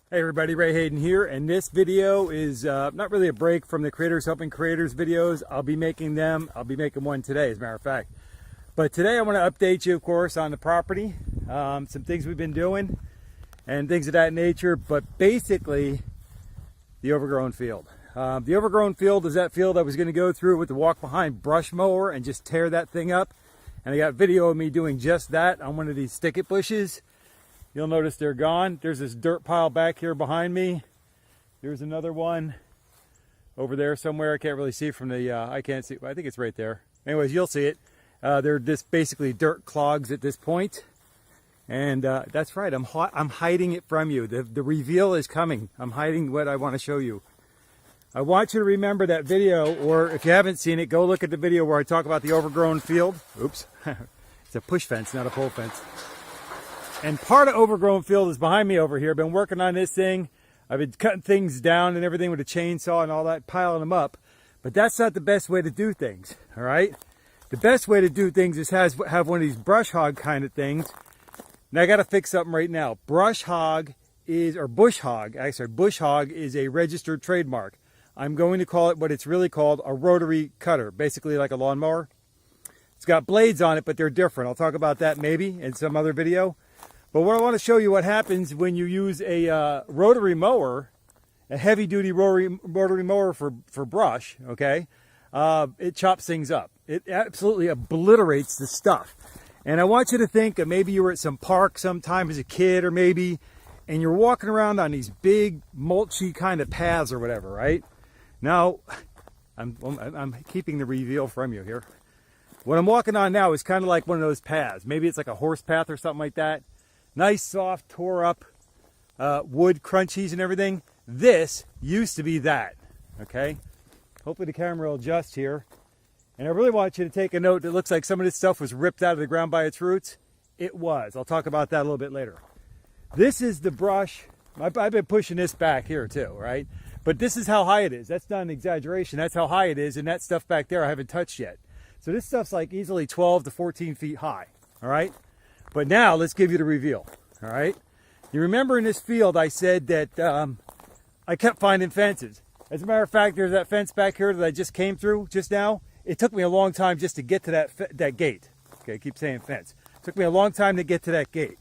Hey everybody, Ray Hayden here, and this video is not really a break from the Creators Helping Creators videos. I'll be making them. I'll be making one today, as a matter of fact. But today I want to update you, of course, on the property, some things we've been doing, and things of that nature, but basically the overgrown field. The overgrown field is that field I was going to go through with the walk-behind brush mower and just tear that thing up. And I got video of me doing just that on one of these thicket bushes. You'll notice they're gone. There's this dirt pile back here behind me. There's another one over there somewhere. I can't really see from the, I can't see, I think it's right there. Anyways, you'll see it. They're just basically dirt clogs at this point. And that's right, I'm hiding it from you. The reveal is coming. I'm hiding what I want to show you. I want you to remember that video, or if you haven't seen it, go look at the video where I talk about the overgrown field. Oops, it's a push fence, not a pole fence. And part of overgrown field is behind me over here. I've been working on this thing. I've been cutting things down and everything with a chainsaw and all that, piling them up. But that's not the best way to do things, all right? The best way to do things is have one of these brush hog kind of things. Now I got to fix something right now. Brush hog is, or bush hog, actually bush hog is a registered trademark. I'm going to call it what it's really called, a rotary cutter, basically like a lawnmower. It's got blades on it, but they're different. I'll talk about that maybe in some other video. But what I want to show you what happens when you use a rotary mower, a heavy-duty rotary mower for brush, okay? It chops things up. It absolutely obliterates the stuff. And I want you to think that maybe you were at some park sometime as a kid or maybe, and you're walking around on these big mulchy kind of paths or whatever, right? Now, I'm keeping the reveal from you here. What I'm walking on now is kind of like one of those paths. Maybe it's like a horse path or something like that. Nice, soft, tore up wood crunchies and everything. This used to be that, okay? Hopefully the camera will adjust here. And I really want you to take a note. It looks like some of this stuff was ripped out of the ground by its roots. It was. I'll talk about that a little bit later. This is the brush. I've been pushing this back here too, right? But this is how high it is. That's not an exaggeration. That's how high it is. And that stuff back there I haven't touched yet. So this stuff's like easily 12 to 14 feet high, all right? But now let's give you the reveal, all right? You remember in this field I said that I kept finding fences. As a matter of fact, there's that fence back here that I just came through just now. It took me a long time just to get to that gate. Okay, I keep saying fence. It took me a long time to get to that gate.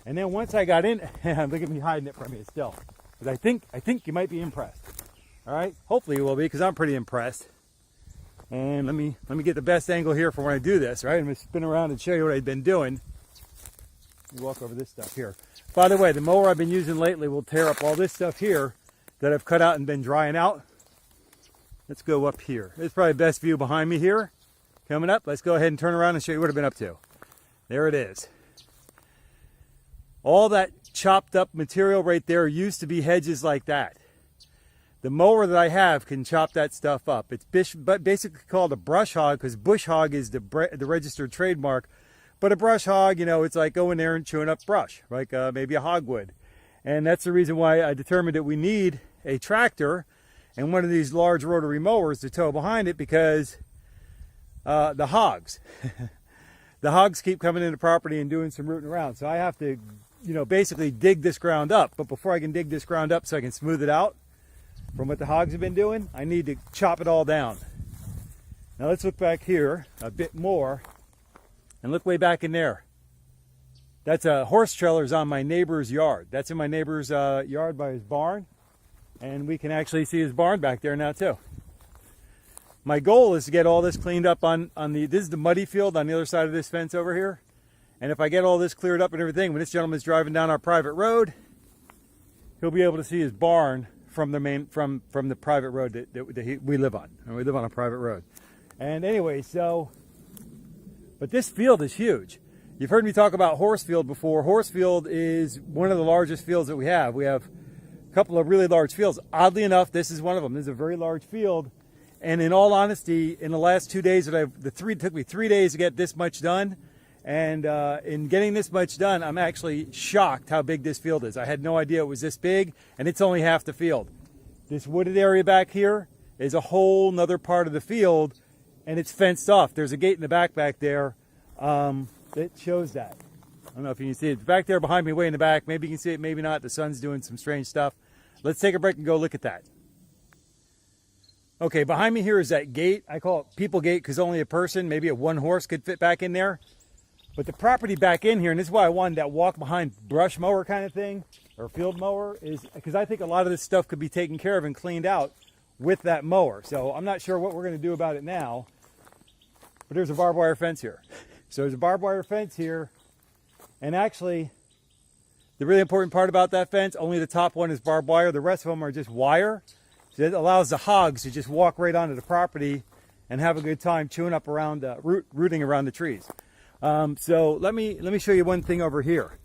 And then once I got in, look at me hiding it from you still. Because I think you might be impressed. All right, hopefully you will be, because I'm pretty impressed. And let me get the best angle here for when I do this, right? I'm gonna spin around and show you what I've been doing. Let me walk over this stuff here. By the way, the mower I've been using lately will tear up all this stuff here that I've cut out and been drying out. Let's go up here. This is probably the best view behind me here. Coming up, let's go ahead and turn around and show you what I've been up to. There it is. All that chopped up material right there used to be hedges like that. The mower that I have can chop that stuff up. It's basically called a brush hog because bush hog is the registered trademark. But a brush hog, you know, it's like going there and chewing up brush, like maybe a hog would. And that's the reason why I determined that we need a tractor and one of these large rotary mowers to tow behind it, because the hogs, the hogs keep coming into property and doing some rooting around. So I have to, you know, basically dig this ground up. But before I can dig this ground up so I can smooth it out from what the hogs have been doing, I need to chop it all down. Now let's look back here a bit more and look way back in there. That's a horse trailer's on my neighbor's yard. That's in my neighbor's yard by his barn. And we can actually see his barn back there now too. My goal is to get all this cleaned up on this is the muddy field on the other side of this fence over here. And if I get all this cleared up and everything, when this gentleman's driving down our private road, he'll be able to see his barn from the main, from the private road that we live on. And we live on a private road. And anyway, so, but this field is huge. You've heard me talk about Horsefield before. Horsefield is one of the largest fields that we have. We have a couple of really large fields. Oddly enough, this is one of them. This is a very large field. And in all honesty, in the last 2 days it took me 3 days to get this much done. And in getting this much done, I'm actually shocked how big this field is. I had no idea it was this big, and it's only half the field. This wooded area back here is a whole nother part of the field, and it's fenced off. There's a gate in the back there that shows that. don't know if you can see it. It's back there behind me way in the back. Maybe you can see it, maybe not. The sun's doing some strange stuff. Let's take a break and go look at that. Okay, behind me here is that gate. I call it people gate because only a person, maybe a one horse, could fit back in there. But the property back in here, and this is why I wanted that walk behind brush mower kind of thing, or field mower, is because I think a lot of this stuff could be taken care of and cleaned out with that mower. So I'm not sure what we're going to do about it now. But there's a barbed wire fence here. So there's a barbed wire fence here. And actually, the really important part about that fence, only the top one is barbed wire. The rest of them are just wire. So it allows the hogs to just walk right onto the property and have a good time chewing up around, rooting around the trees. So let me show you one thing over here.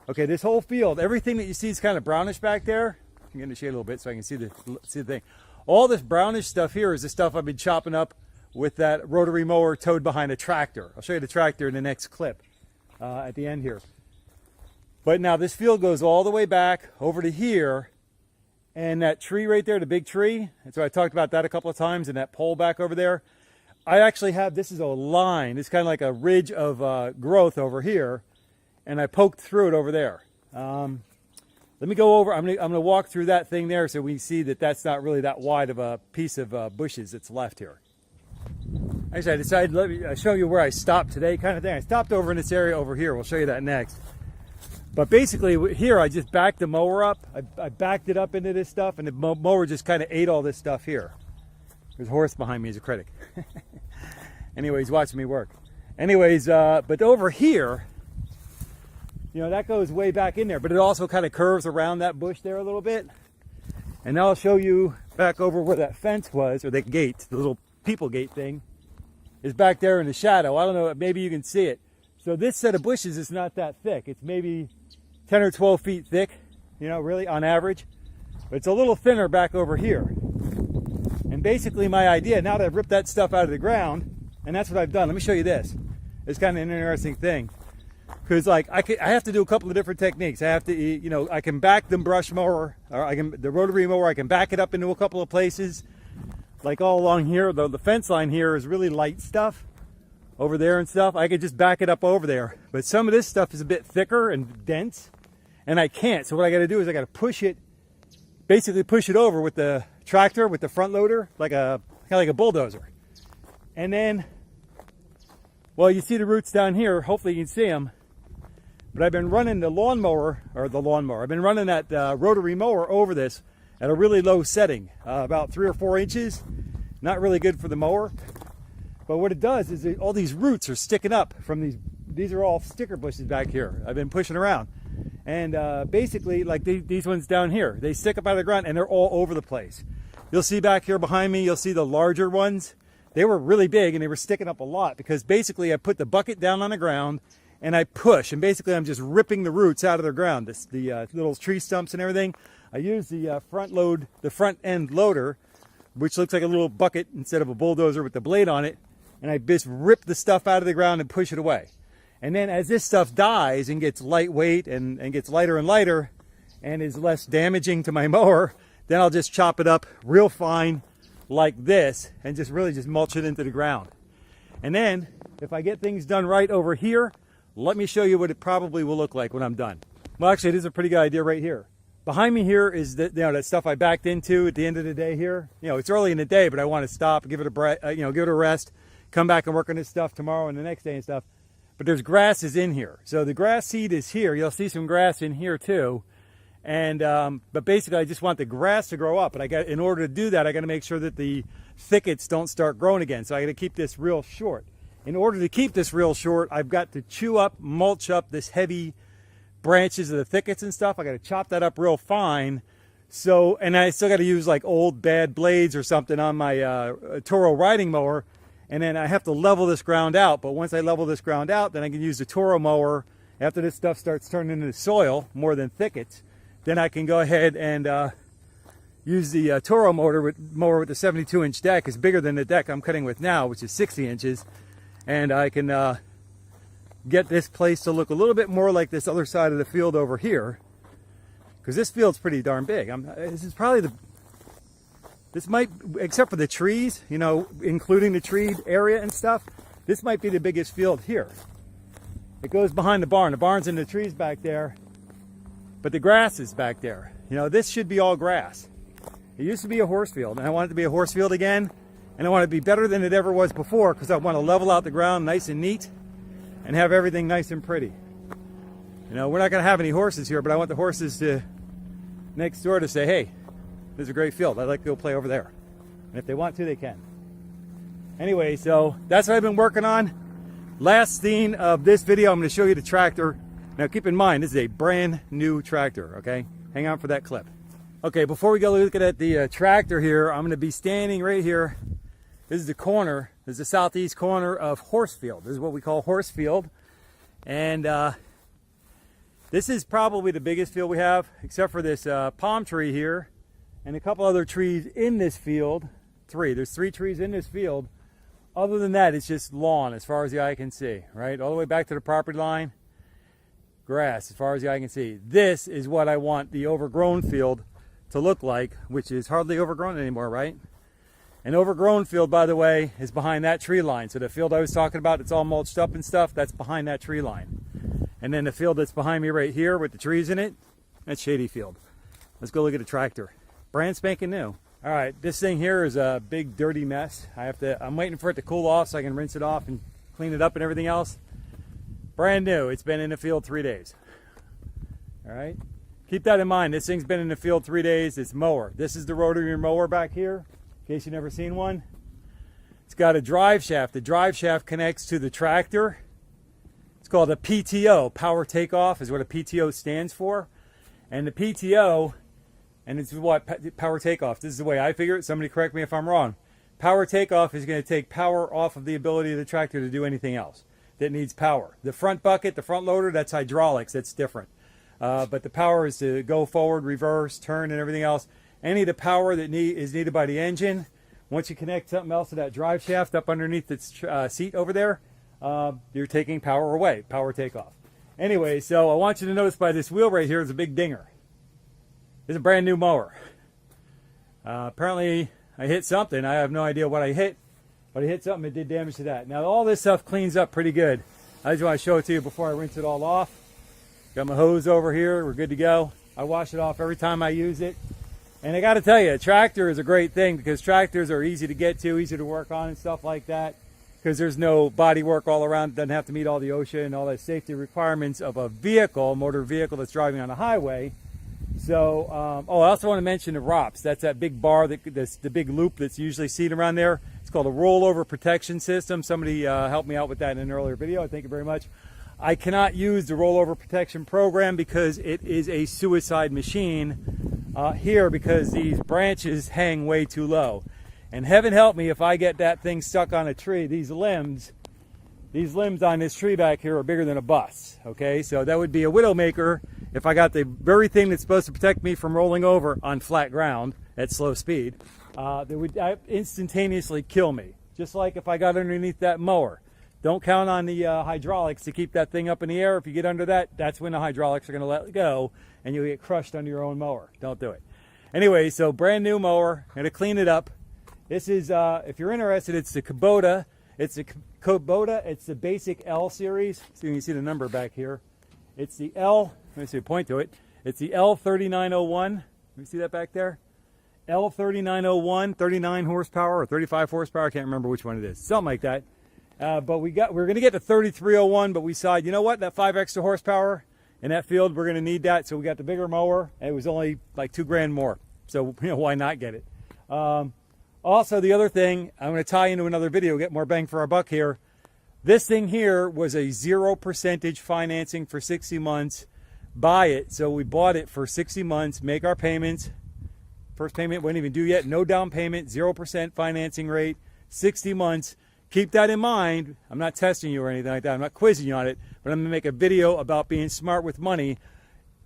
Okay, this whole field, everything that you see is kind of brownish back there. I'm going to shade a little bit so I can see the thing. All this brownish stuff here is the stuff I've been chopping up with that rotary mower towed behind a tractor. I'll show you the tractor in the next clip at the end here. But now this field goes all the way back over to here, and that tree right there, the big tree, and so I talked about that a couple of times, and that pole back over there. I actually have, this is a line, it's kind of like a ridge of growth over here, and I poked through it over there. Let me go over, I'm gonna walk through that thing there so we see that that's not really that wide of a piece of bushes that's left here. Actually, I decided, let me show you where I stopped today kind of thing. I stopped over in this area over here. We'll show you that next. But basically here, I just backed the mower up. I backed it up into this stuff, and the mower just kind of ate all this stuff here. There's a horse behind me, he's a critic. Anyways, watching me work. Anyways, but over here, you know, that goes way back in there, but it also kind of curves around that bush there a little bit. And now I'll show you back over where that fence was, or the gate, the little people gate thing, is back there in the shadow. I don't know, maybe you can see it. So this set of bushes is not that thick. It's maybe 10 or 12 feet thick, you know, really on average. But it's a little thinner back over here. And basically my idea, now that I've ripped that stuff out of the ground, and that's what I've done. Let me show you this. It's kind of an interesting thing. Because like I have to do a couple of different techniques. I have to, you know, I can back the brush mower, or the rotary mower, I can back it up into a couple of places. Like all along here, the fence line here is really light stuff. Over there and stuff, I could just back it up over there. But some of this stuff is a bit thicker and dense, and I can't. So what I got to do is I got to push it, basically push it over with the tractor, with the front loader, like kind of like a bulldozer. And then, well, you see the roots down here. Hopefully you can see them. But I've been running the lawnmower. I've been running that rotary mower over this at a really low setting, about 3 or 4 inches. Not really good for the mower. But what it does is all these roots are sticking up from these are all sticker bushes back here. I've been pushing around. And basically, like these ones down here, they stick up out of the ground and they're all over the place. You'll see back here behind me, you'll see the larger ones. They were really big and they were sticking up a lot because basically I put the bucket down on the ground and I push. And basically I'm just ripping the roots out of the ground, the little tree stumps and everything. I use the front end loader, which looks like a little bucket instead of a bulldozer with the blade on it. And I just rip the stuff out of the ground and push it away. And then as this stuff dies and gets lightweight and gets lighter and lighter and is less damaging to my mower, then I'll just chop it up real fine like this and just really just mulch it into the ground. And then if I get things done right over here, let me show you what it probably will look like when I'm done. Well, actually, it is a pretty good idea right here. Behind me here is that stuff I backed into at the end of the day here. You know, it's early in the day, but I want to stop, give it a rest. Come back and work on this stuff tomorrow and the next day and stuff. But there's grasses in here. So the grass seed is here. You'll see some grass in here too. And but basically I just want the grass to grow up. But in order to do that, I got to make sure that the thickets don't start growing again. So I got to keep this real short. In order to keep this real short, I've got to mulch up this heavy branches of the thickets and stuff. I got to chop that up real fine. So, and I still got to use like old bad blades or something on my Toro riding mower. And then I have to level this ground out. But once I level this ground out, then I can use the Toro mower. After this stuff starts turning into soil, more than thickets, then I can go ahead and use the Toro mower with the 72-inch deck. It's bigger than the deck I'm cutting with now, which is 60 inches. And I can get this place to look a little bit more like this other side of the field over here. Because this field's pretty darn big. This is probably this might, except for the trees, you know, including the tree area and stuff, this might be the biggest field here. It goes behind the barn. The barn's in the trees back there, but the grass is back there. You know, this should be all grass. It used to be a horse field, and I want it to be a horse field again, and I want it to be better than it ever was before, because I want to level out the ground nice and neat and have everything nice and pretty. You know, we're not going to have any horses here, but I want the horses to next door to say, hey, this is a great field. I'd like to go play over there. And if they want to, they can. Anyway, so that's what I've been working on. Last scene of this video, I'm going to show you the tractor. Now keep in mind, this is a brand new tractor, okay? Hang on for that clip. Okay, before we go look at the tractor here, I'm going to be standing right here. This is the corner. This is the southeast corner of Horsefield. This is what we call Horsefield. And this is probably the biggest field we have, except for this palm tree here and a couple other trees in this field. There's 3 trees in this field. Other than that, it's just lawn as far as the eye can see, right? All the way back to the property line, grass as far as the eye can see. This is what I want the overgrown field to look like, which is hardly overgrown anymore, right? An overgrown field, by the way, is behind that tree line. So the field I was talking about, it's all mulched up and stuff, that's behind that tree line. And then the field that's behind me right here with the trees in it, that's shady field. Let's go look at the tractor. Brand spanking new. All right, this thing here is a big dirty mess. I'm waiting for it to cool off so I can rinse it off and clean it up and everything else. Brand new, it's been in the field 3 days. All right, keep that in mind. This thing's been in the field 3 days. It's mower. This is the rotary mower back here, in case you've never seen one. It's got a drive shaft. The drive shaft connects to the tractor. It's called a PTO, power takeoff is what a PTO stands for. And the PTO, and it's what power takeoff, this is the way I figure it, somebody correct me if I'm wrong. Power takeoff is going to take power off of the ability of the tractor to do anything else that needs power. The front bucket, the front loader, that's hydraulics, that's different. But the power is to go forward, reverse, turn, and everything else. Any of the power that is needed by the engine, once you connect something else to that drive shaft up underneath its seat over there, you're taking power away, power takeoff. Anyway, so I want you to notice by this wheel right here is a big dinger. It's a brand new mower. Apparently I hit something. I have no idea what I hit, but I hit something that did damage to that. Now all this stuff cleans up pretty good. I just want to show it to you before I rinse it all off. Got my hose over here. We're good to go. I wash it off every time I use it. And I got to tell you, a tractor is a great thing because tractors are easy to get to, easy to work on and stuff like that. Because there's no body work all around. It doesn't have to meet all the OSHA and all the safety requirements of a vehicle, motor vehicle that's driving on a highway. So, I also want to mention the ROPS. That's that big bar, that's the big loop that's usually seen around there. It's called a rollover protection system. Somebody helped me out with that in an earlier video. Thank you very much. I cannot use the rollover protection program because it is a suicide machine here because these branches hang way too low. And heaven help me if I get that thing stuck on a tree. These limbs on this tree back here are bigger than a bus. Okay, so that would be a widowmaker if I got the very thing that's supposed to protect me from rolling over on flat ground at slow speed. That would instantaneously kill me. Just like if I got underneath that mower. Don't count on the hydraulics to keep that thing up in the air. If you get under that, that's when the hydraulics are going to let go and you'll get crushed under your own mower. Don't do it. Anyway, so brand new mower. I'm going to clean it up. This is, if you're interested, it's the Kubota. It's the Kubota. It's the basic L series. So you can see the number back here. It's the L. Let me see, point to it. It's the L3901. Let me see that back there. L3901, 39 horsepower or 35 horsepower. I can't remember which one it is. Something like that. But we're going to get to 3301, but we decided, you know what, that 5 extra horsepower in that field, we're going to need that. So we got the bigger mower, and it was only like $2 grand more. So, you know, why not get it? Also, the other thing, I'm going to tie into another video, get more bang for our buck here. This thing here was a 0% financing for 60 months. Buy it. So we bought it for 60 months, make our payments. First payment wasn't even due yet. No down payment, 0% financing rate, 60 months. Keep that in mind. I'm not testing you or anything like that. I'm not quizzing you on it, but I'm going to make a video about being smart with money.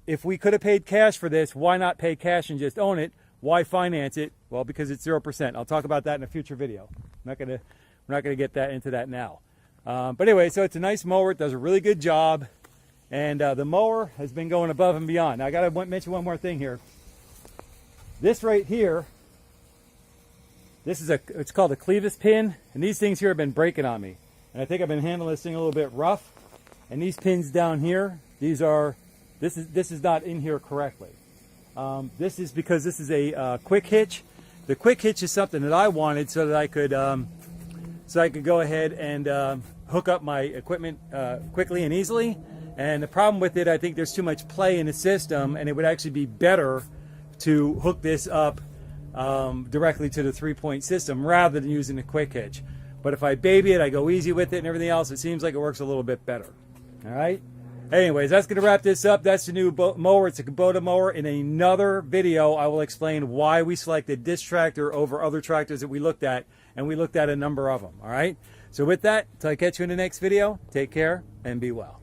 If we could have paid cash for this, why not pay cash and just own it? Why finance it? Well, because it's 0%. I'll talk about that in a future video. We're not going to get into that now. But anyway, so it's a nice mower. It does a really good job. And the mower has been going above and beyond. Now, I got to mention one more thing here. This right here, it's called a clevis pin, and these things here have been breaking on me. And I think I've been handling this thing a little bit rough. And these pins down here, this is not in here correctly. This is because this is a quick hitch. The quick hitch is something that I wanted so that I could go ahead and hook up my equipment quickly and easily. And the problem with it, I think there's too much play in the system, and it would actually be better to hook this up directly to the 3-point system rather than using the quick hitch. But if I baby it, I go easy with it and everything else, it seems like it works a little bit better. All right? Anyways, that's going to wrap this up. That's the new mower. It's a Kubota mower. In another video, I will explain why we selected this tractor over other tractors that we looked at, and we looked at a number of them. All right? So with that, until I catch you in the next video, take care and be well.